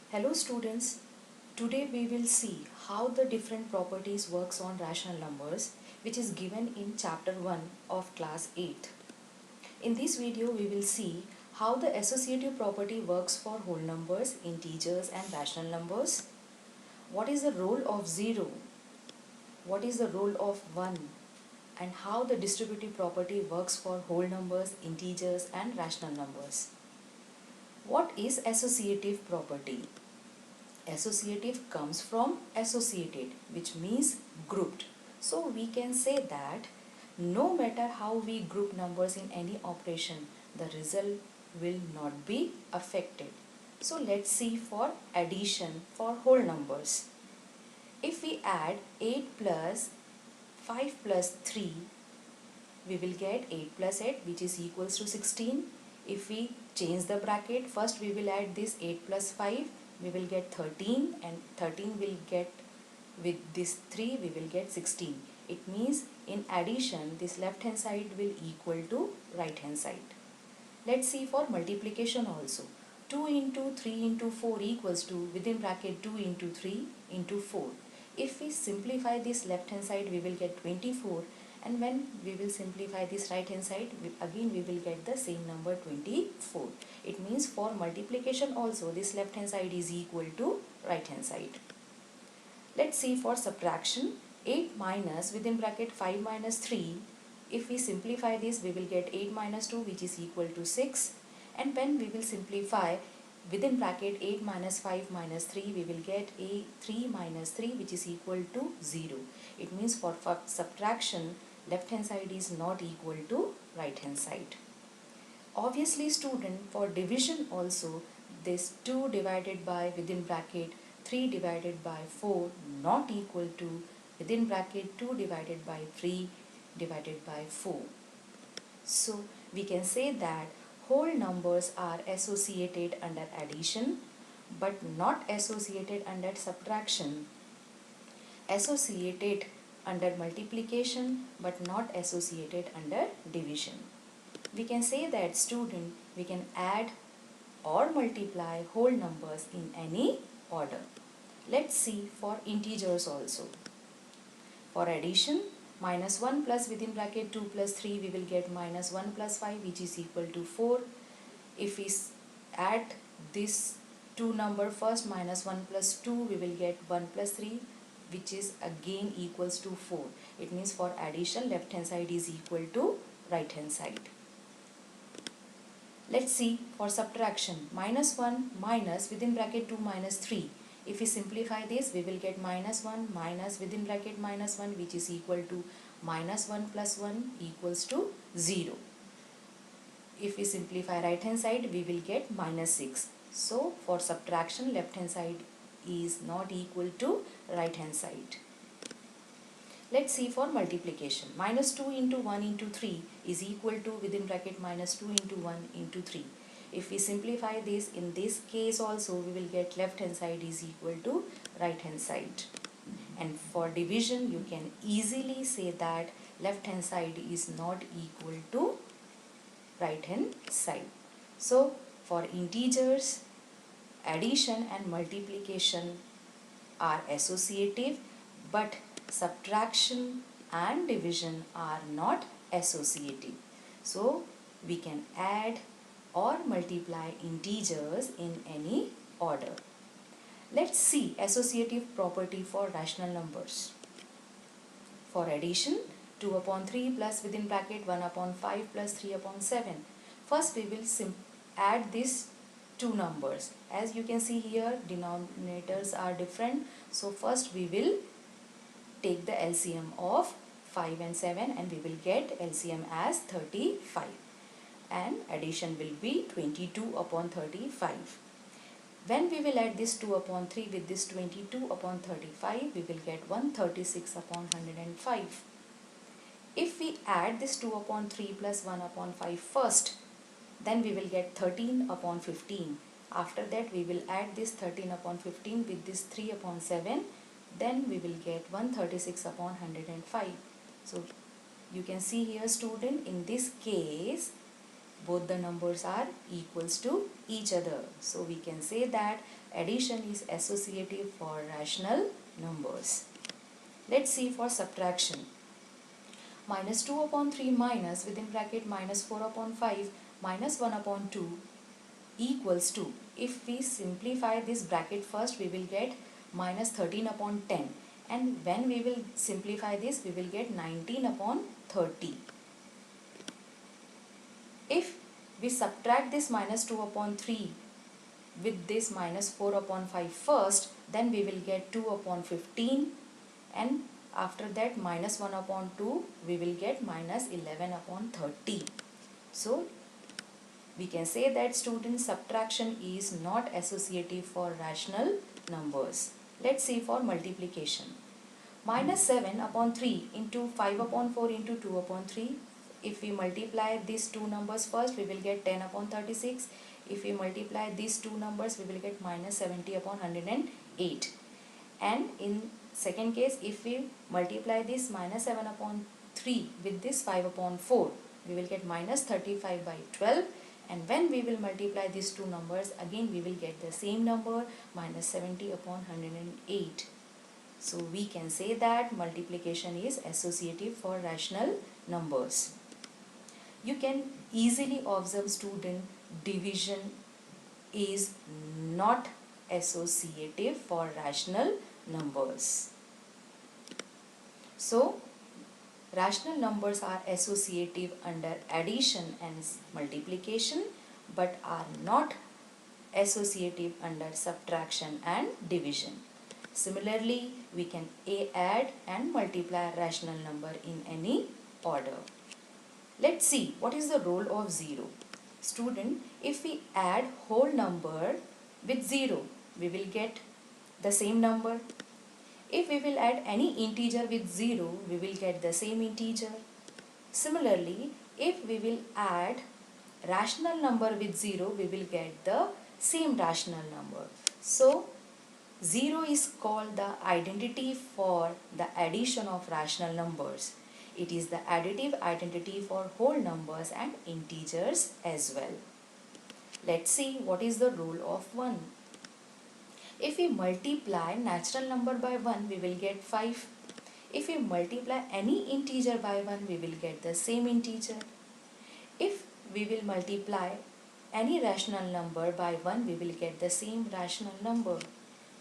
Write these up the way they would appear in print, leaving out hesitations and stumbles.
Hello students, today we will see how the different properties works on rational numbers which is given in chapter 1 of class 8. In this video we will see how the associative property works for whole numbers, integers and rational numbers. What is the role of 0? What is the role of 1? And how the distributive property works for whole numbers, integers and rational numbers. What is associative property? Associative comes from associated, which means grouped. So we can say that no matter how we group numbers in any operation, the result will not be affected. So let's see for addition for whole numbers. If we add 8 plus 5 plus 3, we will get 8 plus 8 which is equals to 16. If we change the bracket, first we will add this 8 plus 5, we will get 13, and 13 will get, with this 3 we will get 16. It means in addition this left hand side will equal to right hand side. Let's see for multiplication also. 2 into 3 into 4 equals to, within bracket, 2 into 3 into 4. If we simplify this left hand side we will get 24, and when we will simplify this right hand side again we will get the same number 24. It means for multiplication also this left hand side is equal to right hand side. Let's see for subtraction. 8 minus, within bracket, 5 minus 3. If we simplify this we will get 8 minus 2 which is equal to 6, and when we will simplify within bracket 8 minus 5 minus 3 we will get a 3 minus 3 which is equal to 0. It means for subtraction left hand side is not equal to right hand side. Obviously student, for division also this 2 divided by, within bracket, 3 divided by 4 not equal to, within bracket, 2 divided by 3 divided by 4. So we can say that whole numbers are associated under addition but not associated under subtraction, associated under multiplication but not associated under division. We can say that student, we can add or multiply whole numbers in any order. Let's see for integers also. For addition, minus 1 plus, within bracket, 2 plus 3 we will get minus 1 plus 5 which is equal to 4. If we add this two number first, minus 1 plus 2, we will get 1 plus 3 which is again equals to 4. It means for addition left hand side is equal to right hand side. Let's see for subtraction. Minus 1 minus, within bracket, 2 minus 3. If we simplify this we will get minus 1 minus, within bracket, minus 1 which is equal to minus 1 plus 1 equals to 0. If we simplify right hand side we will get minus 6. So for subtraction left hand side is not equal to right hand side. Let's see for multiplication. Minus 2 into 1 into 3 is equal to, within bracket, minus 2 into 1 into 3. If we simplify this, in this case also we will get left hand side is equal to right hand side. And for division you can easily say that left hand side is not equal to right hand side. So for integers, addition and multiplication are associative but subtraction and division are not associative. So we can add or multiply integers in any order. Let's see associative property for rational numbers. For addition, 2 upon 3 plus, within bracket, 1 upon 5 plus 3 upon 7. First we will add these two numbers. As you can see here, denominators are different. So first we will take the LCM of 5 and 7 and we will get LCM as 35. And addition will be 22 upon 35. When we will add this 2 upon 3 with this 22 upon 35, we will get 136 upon 105. If we add this 2 upon 3 plus 1 upon 5 first, then we will get 13 upon 15. After that we will add this 13 upon 15 with this 3 upon 7. Then we will get 136 upon 105. So you can see here student, in this case both the numbers are equals to each other. So we can say that addition is associative for rational numbers. Let's see for subtraction. Minus 2 upon 3 minus within bracket minus 4 upon 5 minus 1 upon 2 equals to, if we simplify this bracket first, we will get minus 13 upon 10, and when we will simplify this, we will get 19 upon 30. If we subtract this minus 2 upon 3 with this minus 4 upon 5 first, then we will get 2 upon 15, and after that minus 1 upon 2 we will get minus 11 upon 30. So we can say that student, subtraction is not associative for rational numbers. Let's see for multiplication. Minus 7 upon 3 into 5 upon 4 into 2 upon 3. If we multiply these two numbers first, we will get 10 upon 36. If we multiply these two numbers, we will get minus 70 upon 108. And in second case, if we multiply this minus 7 upon 3 with this 5 upon 4, we will get minus 35 by 12. And when we will multiply these two numbers, again we will get the same number, minus 70 upon 108. So we can say that multiplication is associative for rational numbers. You can easily observe, student, division is not associative for rational numbers. So rational numbers are associative under addition and multiplication, but are not associative under subtraction and division. Similarly, we can add and multiply rational number in any order. Let's see what is the role of 0. Student, if we add whole number with 0, we will get the same number. If we will add any integer with 0, we will get the same integer. Similarly, if we will add rational number with 0, we will get the same rational number. So 0 is called the identity for the addition of rational numbers. It is the additive identity for whole numbers and integers as well. Let's see what is the role of 1. If we multiply natural number by 1, we will get 5. If we multiply any integer by 1, we will get the same integer. If we will multiply any rational number by 1, we will get the same rational number.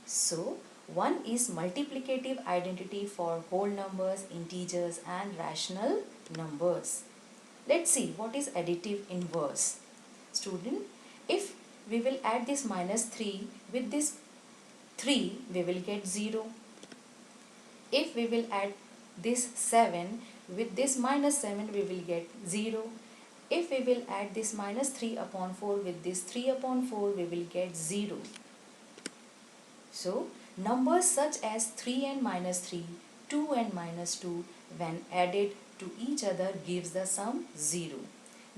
So 1 is multiplicative identity for whole numbers, integers and rational numbers. Let's see what is additive inverse. Student, if we will add this minus 3 with this 3, we will get 0. If we will add this 7 with this minus 7, we will get 0. If we will add this minus 3 upon 4 with this 3 upon 4, we will get 0. So, numbers such as 3 and minus 3, 2 and minus 2, when added to each other gives the sum 0.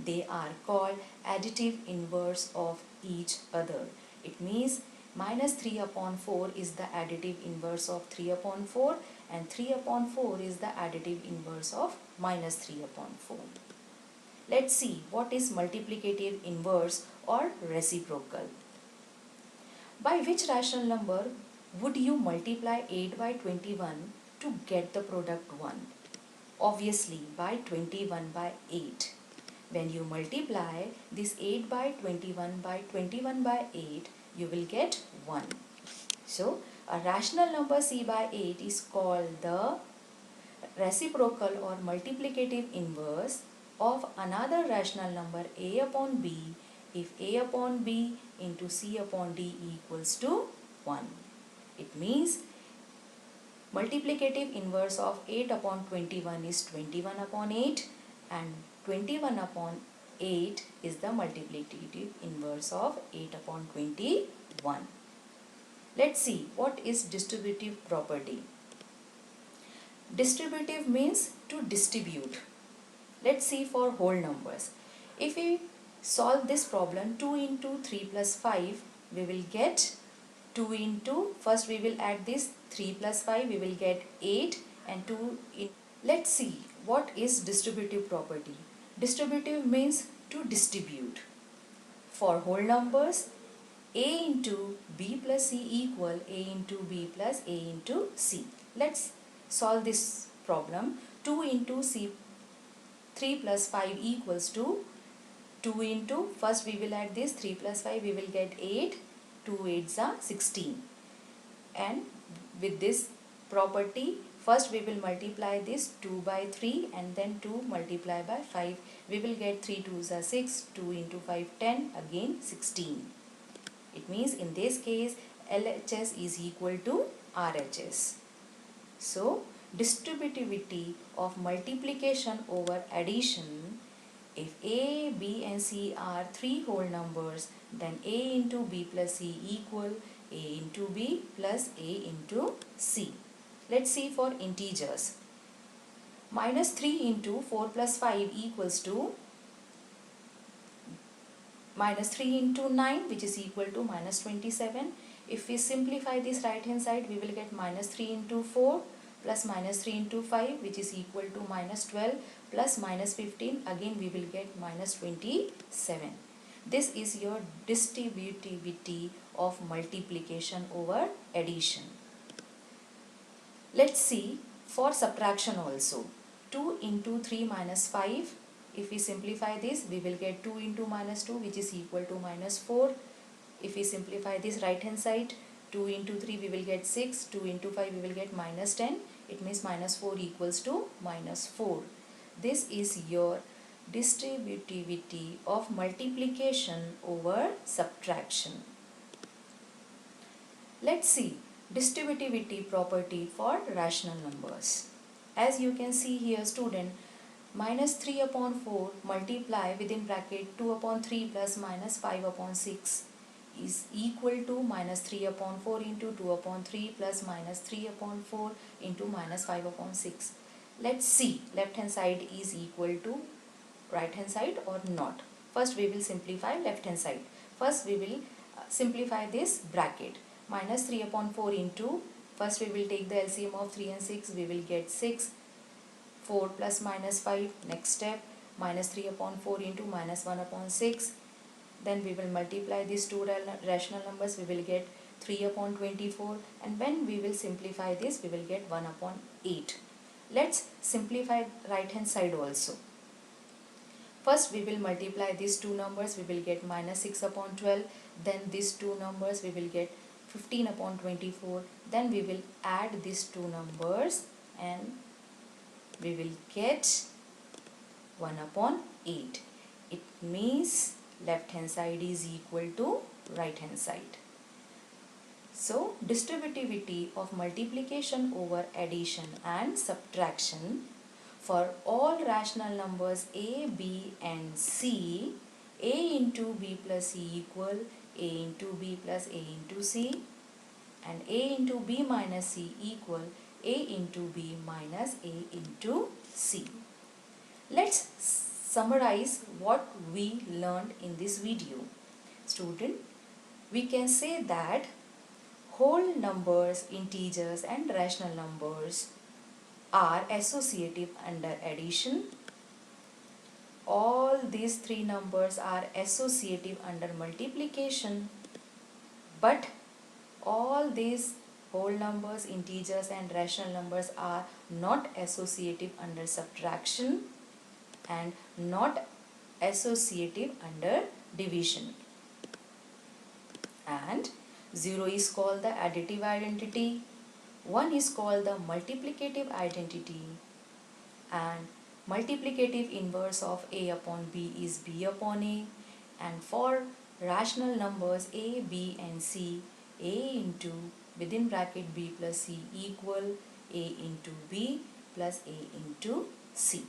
They are called additive inverse of each other. It means minus 3 upon 4 is the additive inverse of 3 upon 4, and 3 upon 4 is the additive inverse of minus 3 upon 4. Let's see what is multiplicative inverse or reciprocal. By which rational number would you multiply 8 by 21 to get the product 1? Obviously by 21 by 8. When you multiply this 8 by 21 by 8, you will get 1. So a rational number c by 8 is called the reciprocal or multiplicative inverse of another rational number a upon b if a upon b into c upon d equals to 1. It means multiplicative inverse of 8 upon 21 is 21 upon 8, and 21 upon 8 is the multiplicative inverse of 8 upon 21. Let's see what is distributive property. Distributive means to distribute. Let's see for whole numbers. If we solve this problem, 2 into 3 plus 5, we will get 2 into, first we will add this 3 plus 5, we will get 8, and 2 in. Let's see what is distributive property. Distributive means to distribute. For whole numbers, a into b plus c equal a into b plus a into c. Let's solve this problem. 2 into c 3 plus 5 equals to 2 into, first we will add this 3 plus 5, we will get 8, 2 8s are 16. And with this property, first we will multiply this 2 by 3 and then 2 multiply by 5. We will get 3 2s are 6, 2 into 5 10, again 16. It means in this case LHS is equal to RHS. So distributivity of multiplication over addition, if a, b and c are three whole numbers, then a into b plus c equal a into b plus a into c. Let's see for integers. Minus 3 into 4 plus 5 equals to minus 3 into 9, which is equal to minus 27. If we simplify this right hand side, we will get minus 3 into 4 plus minus 3 into 5, which is equal to minus 12 plus minus 15. Again we will get minus 27. This is your distributivity of multiplication over addition. Let's see for subtraction also. 2 into 3 minus 5. If we simplify this, we will get 2 into minus 2, which is equal to minus 4. If we simplify this right hand side, 2 into 3 we will get 6, 2 into 5 we will get minus 10. It means minus 4 equals to minus 4. This is your distributivity of multiplication over subtraction. Let's see distributivity property for rational numbers. As you can see here, student, minus 3 upon 4 multiply within bracket 2 upon 3 plus minus 5 upon 6 is equal to minus 3 upon 4 into 2 upon 3 plus minus 3 upon 4 into minus 5 upon 6. Let's see left hand side is equal to right hand side or not. First we will simplify left hand side. First we will simplify this bracket. Minus 3 upon 4 into, first we will take the LCM of 3 and 6, we will get 6. 4 plus minus 5, next step, minus 3 upon 4 into minus 1 upon 6. Then we will multiply these two rational numbers, we will get 3 upon 24, and when we will simplify this, we will get 1 upon 8. Let's simplify right hand side also. First we will multiply these two numbers, we will get minus 6 upon 12, then these two numbers we will get 15 upon 24, then we will add these two numbers and we will get 1 upon 8. It means left hand side is equal to right hand side. So distributivity of multiplication over addition and subtraction for all rational numbers a, b and c, a into b plus c equal a into b plus a into c, and a into b minus c equal a into b minus a into c. Let's summarize what we learned in this video. Student, we can say that whole numbers, integers and rational numbers are associative under addition. All these three numbers are associative under multiplication, but all these whole numbers, integers and rational numbers are not associative under subtraction and not associative under division. And 0 is called the additive identity, 1 is called the multiplicative identity, and multiplicative inverse of a upon b is b upon a, and for rational numbers a, b and c, a into within bracket b plus c equal a into b plus a into c.